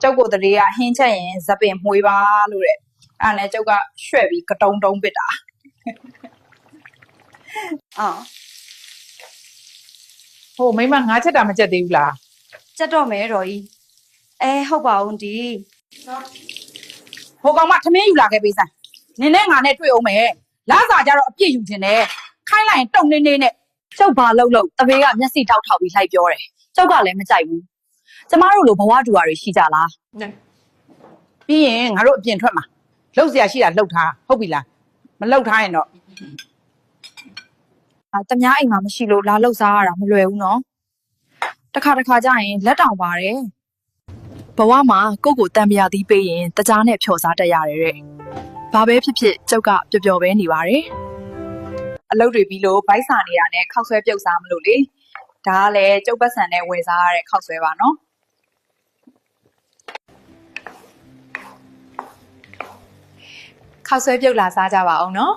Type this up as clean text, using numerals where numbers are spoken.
ကျုပ်ကိုတရေကဟင်းချက်ရင်ဇပင်မှွေးပါလို့တဲ့အဲ့နဲ့ကျုပ်ကရွှဲ့ပြီးကတုံတုံးပစ်တာအော်ဟိုမိမငါချက်တာမချက်သေးဘူးလားကြက်တော့မယ်တော်ကြီးဟုတ်ပါဦးဒီဟိုကောင်မထမင်းယူလာခဲ့ပေးစမ်းနင်းနဲ့ငါနဲ့တွေ့အောင်မယ်လာစာကြတော့အပြစ်ယူခြင်းနဲ့ခိုင်းလိုက်ရင်တုံနေနေနဲ့ကျုပ်ဘာလုပ်တပည့်ကမျက်စိတောက်ထောက်ပြီးလိုက်ပြောတယ်ကျုပ်ကလည်းမကြိုက်ဘူးကျမတို့လိုဘဝတူတာတွေရှိကြလားပြီးရင်ငါတို့အပြင်ထွက်မှာလှုပ်เสียရှိတာလှုပ်ထားဟုတ်ပြီလားမလှုပ်ထားရင်တော့တမားအိမ်မှာမရှိလို့လာလှုပ်စားရတာမလွယ်ဘူးနော်တခါကြရင်လက်တောင်ပါတယ်ဘဝမှာကိုယ့်ကိုတန်ပြာသီးပေးရင်တကြားနဲ့ဖြော်စားတတ်ရတယ်တဲ့ဘာပဲဖြစ်ဖြစ်ကျုပ်ကပျော်ပျော်ပဲနေပါတယ်အလုပ်တွေပြီးလို့ဘိုက်စာနေတာနဲ့ခောက်ဆွဲပြုတ်စားမလို့လေဒါကလည်းကျုပ်ပတ်စံနဲ့ဝယ်စားရတဲ့ခောက်ဆွဲပါနော်ခောက်ဆွဲပြုတ်လာစားကြပါအောင်နော်